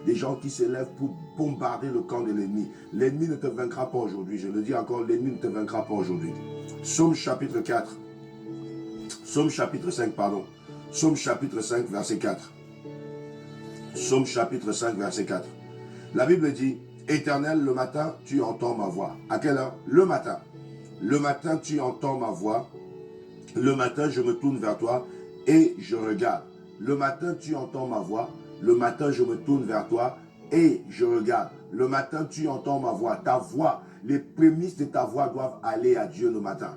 des gens qui se lèvent pour bombarder le camp de l'ennemi. L'ennemi ne te vaincra pas aujourd'hui. Je le dis encore, l'ennemi ne te vaincra pas aujourd'hui. Psaume chapitre 4. Psaume chapitre 5, pardon. Psaume chapitre 5, verset 4. Psaume chapitre 5, verset 4. La Bible dit, Éternel, le matin, tu entends ma voix. À quelle heure? Le matin. Le matin, tu entends ma voix. Le matin, je me tourne vers toi et je regarde. Le matin, tu entends ma voix. Le matin, je me tourne vers toi et je regarde. Le matin, tu entends ma voix. Ta voix, les prémices de ta voix doivent aller à Dieu le matin.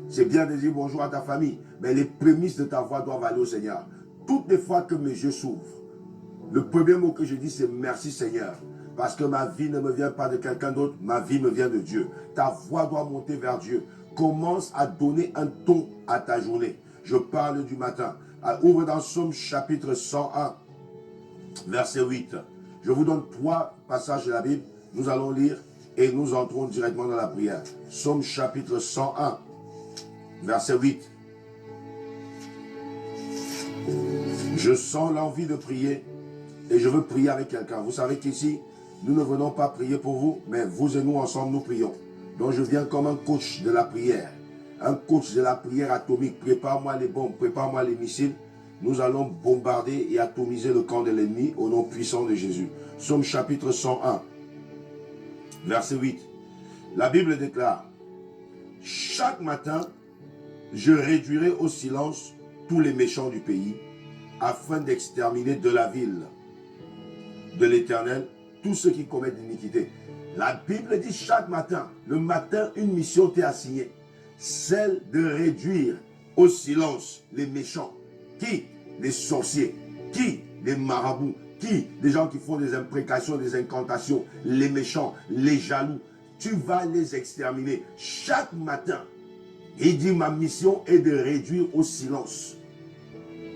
C'est bien de dire bonjour à ta famille, mais les prémices de ta voix doivent aller au Seigneur. Toutes les fois que mes yeux s'ouvrent, le premier mot que je dis, c'est merci Seigneur. Parce que ma vie ne me vient pas de quelqu'un d'autre, ma vie me vient de Dieu. Ta voix doit monter vers Dieu. Commence à donner un ton à ta journée. Je parle du matin. Ouvre dans Psaume chapitre 101, verset 8. Je vous donne 3 passages de la Bible. Nous allons lire et nous entrons directement dans la prière. Psaume chapitre 101, verset 8. Je sens l'envie de prier et je veux prier avec quelqu'un. Vous savez qu'ici, nous ne venons pas prier pour vous, mais vous et nous ensemble, nous prions. Donc je viens comme un coach de la prière. Un coach de la prière atomique. Prépare-moi les bombes, prépare-moi les missiles. Nous allons bombarder et atomiser le camp de l'ennemi au nom puissant de Jésus. Psaume chapitre 101, verset 8. La Bible déclare, « Chaque matin, je réduirai au silence tous les méchants du pays, afin d'exterminer de la ville de l'Éternel tous ceux qui commettent l'iniquité. » La Bible dit chaque matin, le matin, une mission t'est assignée. Celle de réduire au silence les méchants. Qui? Les sorciers. Qui? Les marabouts. Qui? Les gens qui font des imprécations, des incantations. Les méchants, les jaloux. Tu vas les exterminer. Chaque matin, il dit ma mission est de réduire au silence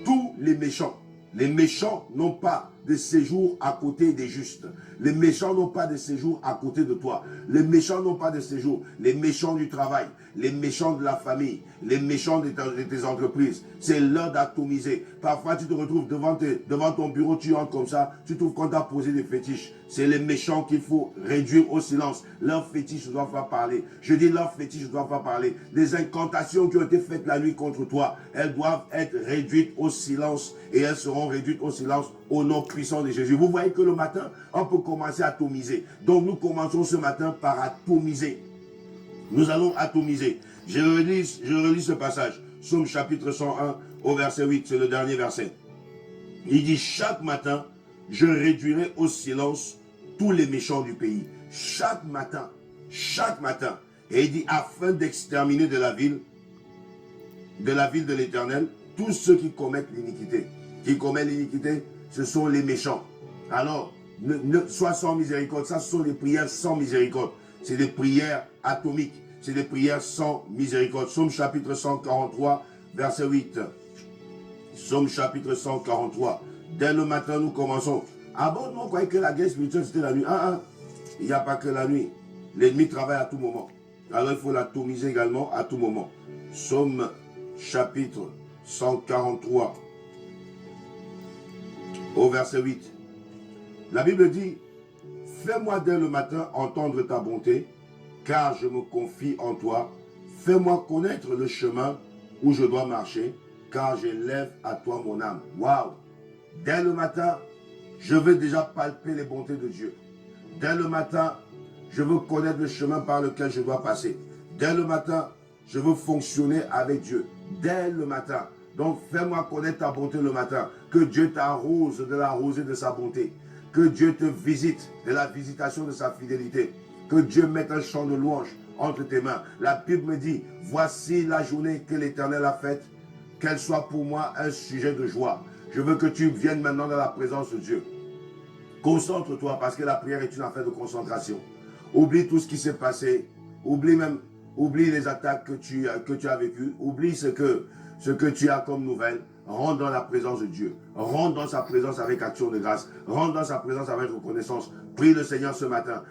tous les méchants. Les méchants n'ont pas de séjour à côté des justes. Les méchants n'ont pas de séjour à côté de toi. Les méchants n'ont pas de séjour. Les méchants du travail, les méchants de la famille, les méchants de tes entreprises. C'est l'heure d'atomiser. Parfois, tu te retrouves devant ton bureau, tu entres comme ça, tu trouves qu'on t'a posé des fétiches. C'est les méchants qu'il faut réduire au silence. Leurs fétiches ne doivent pas parler. Je dis leurs fétiches ne doivent pas parler. Les incantations qui ont été faites la nuit contre toi, elles doivent être réduites au silence et elles seront réduites au silence au nom puissant de Jésus. Vous voyez que le matin, on peut commencer à atomiser. Donc nous commençons ce matin par atomiser. Nous allons atomiser. Je relis ce passage. Psaume chapitre 101 au verset 8. C'est le dernier verset. Il dit, chaque matin, je réduirai au silence tous les méchants du pays. Chaque matin. Et il dit, afin d'exterminer de la ville de l'Éternel, tous ceux qui commettent l'iniquité. Qui commettent l'iniquité, ce sont les méchants. Alors, sois sans miséricorde. Ça, ce sont des prières sans miséricorde. C'est des prières atomiques. C'est des prières sans miséricorde. Psaume chapitre 143, verset 8. Psaume chapitre 143. Dès le matin, nous commençons. Ah bon, non, croyez que la guerre spirituelle, c'était la nuit. Il n'y a pas que la nuit. L'ennemi travaille à tout moment. Alors, il faut l'atomiser également à tout moment. Psaume chapitre 143. Au verset 8. La Bible dit, « Fais-moi dès le matin entendre ta bonté, car je me confie en toi. Fais-moi connaître le chemin où je dois marcher, car j'élève à toi mon âme. » Waouh! Dès le matin, je veux déjà palper les bontés de Dieu. Dès le matin, je veux connaître le chemin par lequel je dois passer. Dès le matin, je veux fonctionner avec Dieu. Dès le matin. Donc, fais-moi connaître ta bonté le matin. Que Dieu t'arrose de la rosée de sa bonté. Que Dieu te visite de la visitation de sa fidélité. Que Dieu mette un chant de louange entre tes mains. La Bible me dit, voici la journée que l'Éternel a faite. Qu'elle soit pour moi un sujet de joie. Je veux que tu viennes maintenant dans la présence de Dieu. Concentre-toi parce que la prière est une affaire de concentration. Oublie tout ce qui s'est passé. Oublie les attaques que tu as vécues. Oublie ce que tu as comme nouvelle. rentre dans la présence de Dieu. Rentre dans sa présence avec action de grâce. Rentre dans sa présence avec reconnaissance. Prie le Seigneur ce matin.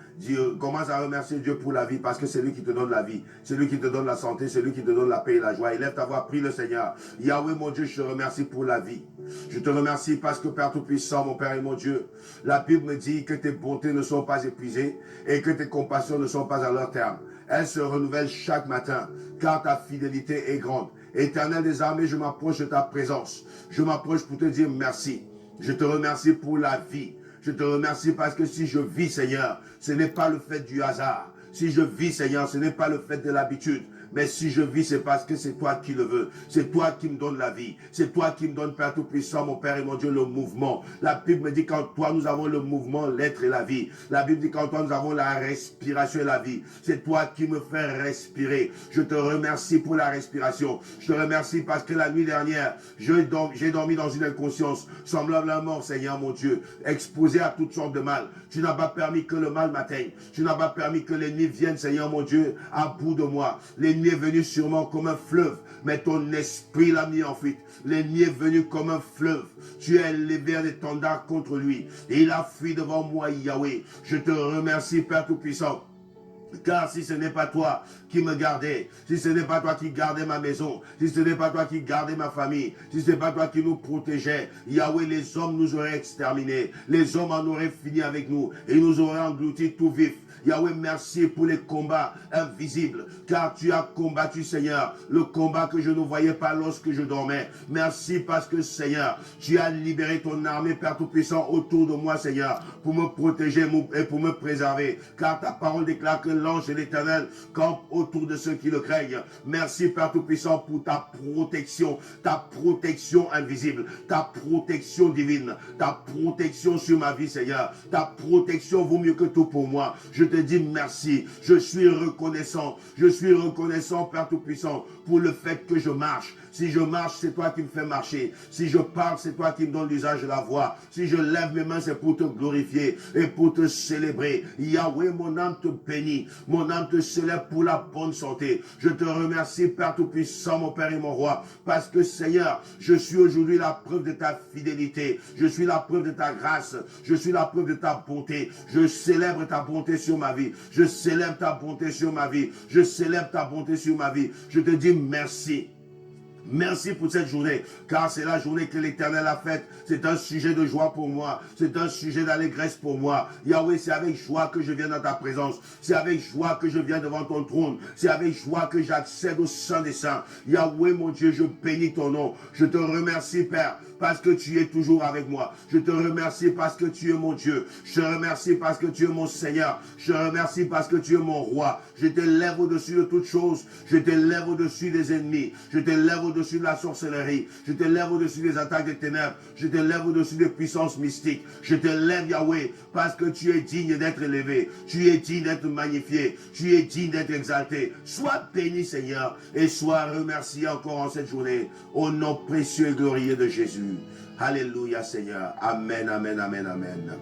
Commence à remercier Dieu pour la vie parce que c'est lui qui te donne la vie. C'est lui qui te donne la santé. C'est lui qui te donne la paix et la joie. Élève ta voix, prie le Seigneur. Yahweh mon Dieu, je te remercie pour la vie. Je te remercie parce que Père Tout-Puissant, mon Père et mon Dieu, la Bible me dit que tes bontés ne sont pas épuisées et que tes compassions ne sont pas à leur terme. Elles se renouvellent chaque matin car ta fidélité est grande. Éternel des armées, je m'approche de ta présence. Je m'approche pour te dire merci. Je te remercie pour la vie. Je te remercie parce que si je vis, Seigneur, ce n'est pas le fait du hasard. Si je vis, Seigneur, ce n'est pas le fait de l'habitude. Mais si je vis, c'est parce que c'est toi qui le veux. C'est toi qui me donnes la vie. C'est toi qui me donnes, Père Tout-Puissant, mon Père et mon Dieu, le mouvement. La Bible me dit qu'en toi, nous avons le mouvement, l'être et la vie. La Bible dit qu'en toi, nous avons la respiration et la vie. C'est toi qui me fais respirer. Je te remercie pour la respiration. Je te remercie parce que la nuit dernière, j'ai dormi dans une inconscience semblable à la mort, Seigneur mon Dieu, exposé à toutes sortes de mal. Tu n'as pas permis que le mal m'atteigne. Tu n'as pas permis que l'ennemi vienne, Seigneur mon Dieu, à bout de moi. L'ennemi est venu sûrement comme un fleuve, mais ton esprit l'a mis en fuite. L'ennemi est venu comme un fleuve. Tu as élevé un étendard contre lui. Et il a fui devant moi, Yahweh. Je te remercie, Père Tout-Puissant. Car si ce n'est pas toi qui me gardais, si ce n'est pas toi qui gardais ma maison, si ce n'est pas toi qui gardais ma famille, si ce n'est pas toi qui nous protégeais, Yahweh, les hommes nous auraient exterminés, les hommes en auraient fini avec nous et nous auraient engloutis tout vif. Yahweh, merci pour les combats invisibles, car tu as combattu, Seigneur, le combat que je ne voyais pas lorsque je dormais. Merci parce que, Seigneur, tu as libéré ton armée, Père Tout-Puissant, autour de moi, Seigneur, pour me protéger et pour me préserver, car ta parole déclare que l'ange de l'Éternel campe autour de ceux qui le craignent. Merci, Père Tout-Puissant, pour ta protection invisible, ta protection divine, ta protection sur ma vie, Seigneur. Ta protection vaut mieux que tout pour moi. Je te dis merci. Je suis reconnaissant, Père Tout-Puissant, pour le fait que je marche. Si je marche, c'est toi qui me fais marcher. Si je parle, c'est toi qui me donnes l'usage de la voix. Si je lève mes mains, c'est pour te glorifier et pour te célébrer. Yahweh, mon âme te bénit. Mon âme te célèbre pour la bonne santé. Je te remercie, Père Tout-Puissant, mon Père et mon Roi, parce que, Seigneur, je suis aujourd'hui la preuve de ta fidélité. Je suis la preuve de ta grâce. Je suis la preuve de ta bonté. Je célèbre ta bonté sur ma vie. Je célèbre ta bonté sur ma vie. Je célèbre ta bonté sur ma vie. Je te dis merci. Merci pour cette journée, car c'est la journée que l'Éternel a faite. C'est un sujet de joie pour moi. C'est un sujet d'allégresse pour moi. Yahweh, c'est avec joie que je viens dans ta présence. C'est avec joie que je viens devant ton trône. C'est avec joie que j'accède au sein des saints. Yahweh, mon Dieu, je bénis ton nom. Je te remercie, Père, parce que tu es toujours avec moi. Je te remercie parce que tu es mon Dieu. Je te remercie parce que tu es mon Seigneur. Je te remercie parce que tu es mon roi. Je te lève au-dessus de toutes choses. Je te lève au-dessus des ennemis. Je te lève au-dessus de la sorcellerie. Je te lève au-dessus des attaques des ténèbres. Je te lève au-dessus des puissances mystiques. Je te lève, Yahweh, parce que tu es digne d'être élevé. Tu es digne d'être magnifié. Tu es digne d'être exalté. Sois béni, Seigneur, et sois remercié encore en cette journée. Au nom précieux et glorieux de Jésus. Alléluia, Seigneur. Amen, amen, amen, amen.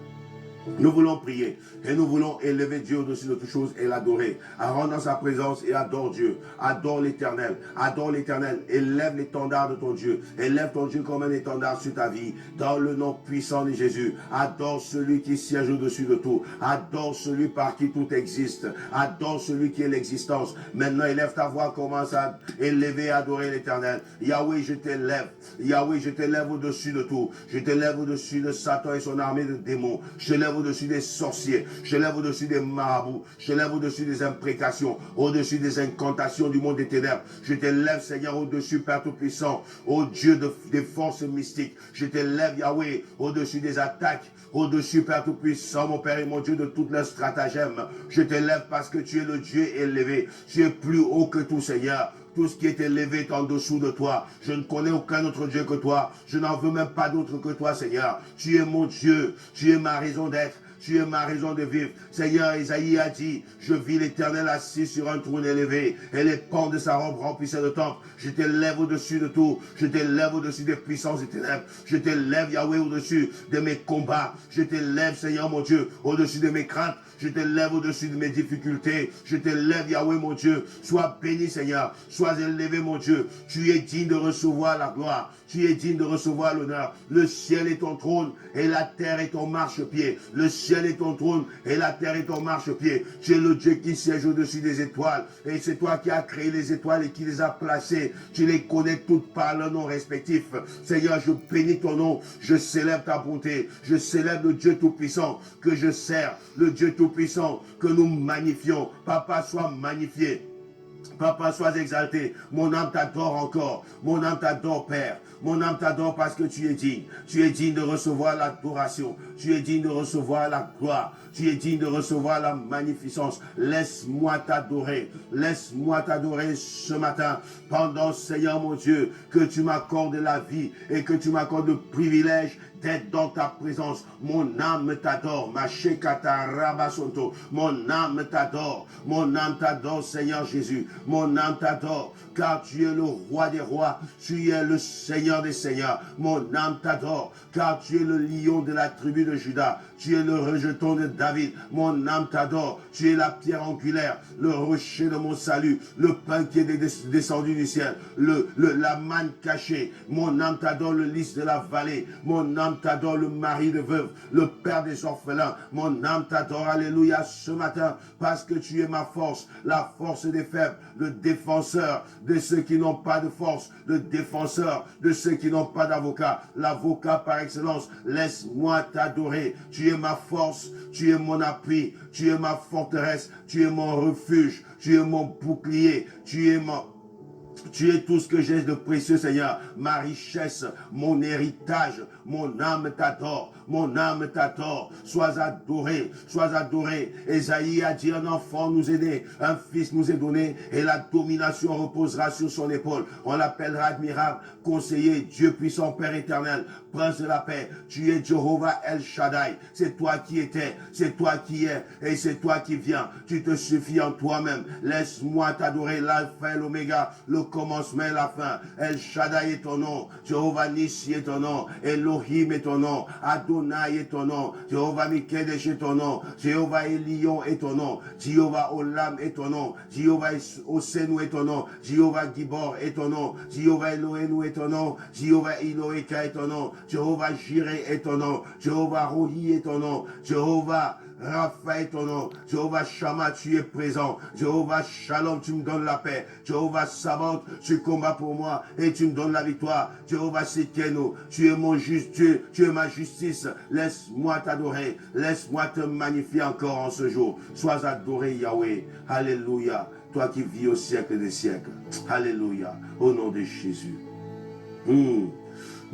Nous voulons prier et nous voulons élever Dieu au-dessus de toutes choses et l'adorer. Rentre dans sa présence et adore Dieu. Adore l'Éternel. Adore l'Éternel. Élève l'étendard de ton Dieu. Élève ton Dieu comme un étendard sur ta vie. Dans le nom puissant de Jésus. Adore celui qui siège au-dessus de tout. Adore celui par qui tout existe. Adore celui qui est l'existence. Maintenant, élève ta voix. Commence à élever et adorer l'Éternel. Yahweh, je t'élève. Yahweh, je t'élève au-dessus de tout. Je t'élève au-dessus de Satan et son armée de démons. Je t'élève au-dessus des sorciers, je lève au-dessus des marabouts, je lève au-dessus des imprécations, au-dessus des incantations du monde des ténèbres. Je te lève, Seigneur, au-dessus, Père Tout-Puissant, ô Dieu des forces mystiques. Je te lève, Yahweh, au-dessus des attaques, au-dessus, Père Tout-Puissant, mon Père et mon Dieu, de toutes leurs stratagèmes. Je te lève parce que tu es le Dieu élevé. Tu es plus haut que tout, Seigneur. Tout ce qui est élevé est en dessous de toi. Je ne connais aucun autre Dieu que toi. Je n'en veux même pas d'autre que toi, Seigneur. Tu es mon Dieu. Tu es ma raison d'être. Tu es ma raison de vivre. Seigneur, Isaïe a dit, je vis l'Éternel assis sur un trône élevé et les pans de sa robe remplissaient le temple. Je t'élève au-dessus de tout. Je t'élève au-dessus des puissances des ténèbres. Je t'élève, Yahweh, au-dessus de mes combats. Je t'élève, Seigneur mon Dieu, au-dessus de mes craintes. Je t'élève au-dessus de mes difficultés. Je t'élève, Yahweh, mon Dieu. Sois béni, Seigneur. Sois élevé, mon Dieu. Tu es digne de recevoir la gloire. Tu es digne de recevoir l'honneur. Le ciel est ton trône et la terre est ton marchepied. Le ciel est ton trône et la terre est ton marchepied. Tu es le Dieu qui siège au-dessus des étoiles. Et c'est toi qui as créé les étoiles et qui les as placées. Tu les connais toutes par leur nom respectif. Seigneur, je bénis ton nom. Je célèbre ta bonté. Je célèbre le Dieu Tout-Puissant que je sers. Le Dieu Tout-Puissant que nous magnifions. Papa, sois magnifié. Papa, sois exalté. Mon âme t'adore encore. Mon âme t'adore, Père. Mon âme t'adore parce que tu es digne. Tu es digne de recevoir l'adoration. Tu es digne de recevoir la gloire. Tu es digne de recevoir la magnificence. Laisse-moi t'adorer. Laisse-moi t'adorer ce matin. Pendant, Seigneur mon Dieu, que tu m'accordes la vie et que tu m'accordes le privilège d'être dans ta présence. Mon âme t'adore. Ma shekata rabasonto. Mon âme t'adore. Mon âme t'adore, Seigneur Jésus. Mon âme t'adore. Car tu es le roi des rois. Tu es le Seigneur des seigneurs. Mon âme t'adore. Car tu es le lion de la tribu de Juda. Tu es le rejeton de David. Mon âme t'adore. Tu es la pierre angulaire. Le rocher de mon salut. Le pain qui est descendu du ciel. La manne cachée. Mon âme t'adore, le lys de la vallée. Mon âme t'adore, le mari de veuve. Le père des orphelins. Mon âme t'adore. Alléluia ce matin. Parce que tu es ma force. La force des faibles. Le défenseur de ceux qui n'ont pas de force. Le défenseur de ceux qui n'ont pas d'avocat. L'avocat par excellence. Laisse-moi t'adorer. Tu es ma force. Tu es mon appui. Tu es ma forteresse. Tu es mon refuge. Tu es mon bouclier. Tu es tout ce que j'ai de précieux, Seigneur. Ma richesse, mon héritage, mon âme t'adore. Mon âme t'adore. Sois adoré, sois adoré. Ésaïe a dit, un enfant nous est né, un fils nous est donné, et la domination reposera sur son épaule. On l'appellera admirable, conseiller, Dieu puissant, Père éternel, prince de la paix. Tu es Jehovah El Shaddai. C'est toi qui étais, c'est toi qui es, et c'est toi qui viens. Tu te suffis en toi-même. Laisse-moi t'adorer, l'alpha et l'oméga, le commencement et la fin. El Shaddai est ton nom. Jehovah Nissi est ton nom. Elohim est ton nom. Adonai est ton nom. Jehovah Mikedesh est ton nom. Jehovah Elion est ton nom. Jehovah Olam est ton nom. Jehovah Osenu est ton nom. Jehovah Gibor est ton nom. Jehovah Elohenu est ton nom. Jehovah Eloheka est ton nom. Jehovah Jireh est ton nom. Jehovah Rohi est ton nom. Jehovah Rapha est ton nom. Jehovah Shammah, tu es présent. Jehovah Shalom, tu me donnes la paix. Jehovah Sabaoth, tu combats pour moi et tu me donnes la victoire. Jehovah Sikeno, tu es mon juste Dieu, tu es ma justice. Laisse-moi t'adorer. Laisse-moi te magnifier encore en ce jour. Sois adoré, Yahweh. Alléluia. Toi qui vis au siècle des siècles. Alléluia. Au nom de Jésus. Nous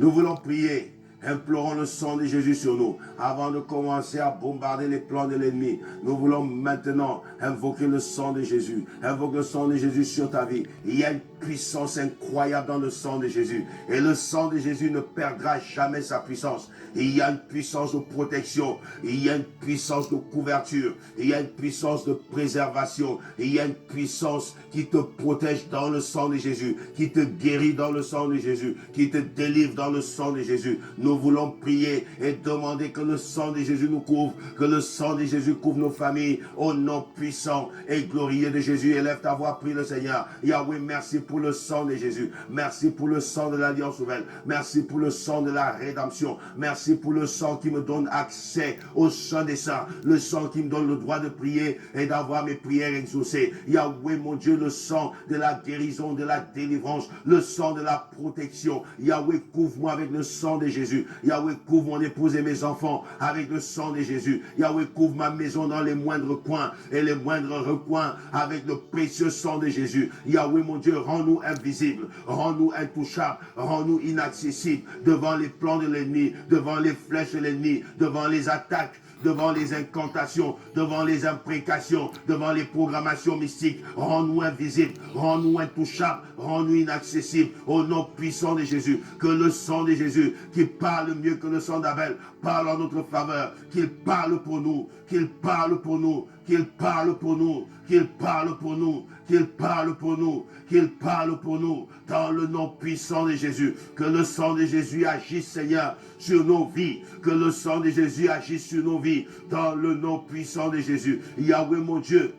voulons prier. Implorons le sang de Jésus sur nous. Avant de commencer à bombarder les plans de l'ennemi, nous voulons maintenant invoquer le sang de Jésus. Invoque le sang de Jésus sur ta vie. Il y a une puissance incroyable dans le sang de Jésus. Et le sang de Jésus ne perdra jamais sa puissance. Il y a une puissance de protection. Il y a une puissance de couverture. Il y a une puissance de préservation. Il y a une puissance qui te protège dans le sang de Jésus. Qui te guérit dans le sang de Jésus. Qui te délivre dans le sang de Jésus. Nous voulons prier et demander que le sang de Jésus nous couvre. Que le sang de Jésus couvre nos familles. Au nom puissant et glorieux de Jésus. Élève ta voix, prie le Seigneur. Yahweh, merci pour le sang de Jésus. Merci pour le sang de l'Alliance nouvelle. Merci pour le sang de la rédemption. Merci pour le sang qui me donne accès au sang des saints. Le sang qui me donne le droit de prier et d'avoir mes prières exaucées. Yahweh, mon Dieu, le sang de la guérison, de la délivrance. Le sang de la protection. Yahweh, couvre-moi avec le sang de Jésus. Yahweh, couvre mon épouse et mes enfants avec le sang de Jésus. Yahweh, couvre ma maison dans les moindres coins et les moindres recoins avec le précieux sang de Jésus. Yahweh, mon Dieu, rends-nous invisibles, rends-nous intouchables, rends-nous inaccessibles devant les plans de l'ennemi, devant les flèches de l'ennemi, devant les attaques devant les incantations, devant les imprécations, devant les programmations mystiques. Rends-nous invisibles, rends-nous intouchables, rends-nous inaccessibles. Au nom puissant de Jésus, que le sang de Jésus, qui parle mieux que le sang d'Abel, parle en notre faveur, qu'il parle pour nous, qu'il parle pour nous, qu'il parle pour nous, qu'il parle pour nous, qu'il parle pour nous, qu'il parle pour nous, dans le nom puissant de Jésus. Que le sang de Jésus agisse, Seigneur, sur nos vies. Que le sang de Jésus agisse sur nos vies, dans le nom puissant de Jésus. Yahweh, mon Dieu,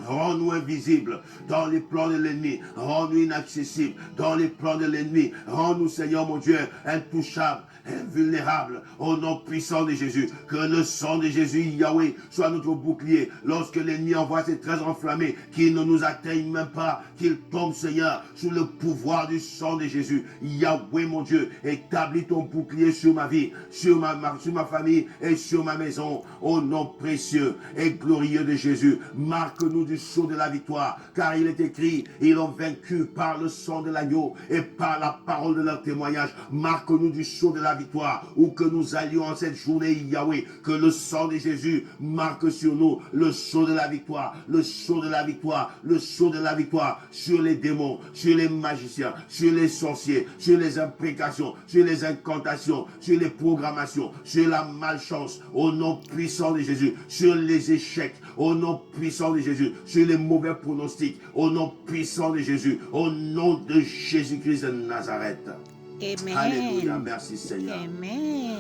rends-nous invisibles dans les plans de l'ennemi. Rends-nous inaccessibles dans les plans de l'ennemi. Rends-nous, Seigneur mon Dieu, intouchables, invulnérables, au nom puissant de Jésus. Que le sang de Jésus, Yahweh, soit notre bouclier. Lorsque l'ennemi envoie ses traits enflammés, qu'il ne nous atteigne même pas, qu'il tombe, Seigneur, sous le pouvoir du sang de Jésus. Yahweh, mon Dieu, établis ton bouclier sur ma vie, sur ma famille et sur ma maison. Au nom précieux et glorieux de Jésus, marque-nous du sceau de la victoire, car il est écrit, ils ont vaincu par le sang de l'agneau et par la parole de leur témoignage. Marque-nous du sceau de la victoire, où que nous allions en cette journée, Yahweh, que le sang de Jésus marque sur nous le sceau de la victoire, le sceau de la victoire, le sceau de la victoire sur les démons, sur les magiciens, sur les sorciers, sur les imprécations, sur les incantations, sur les programmations, sur la malchance, au nom puissant de Jésus, sur les échecs, au nom puissant de Jésus, sur les mauvais pronostics, au nom puissant de Jésus, au nom de Jésus-Christ de Nazareth. Amen. Alléluia, merci Seigneur. Amen.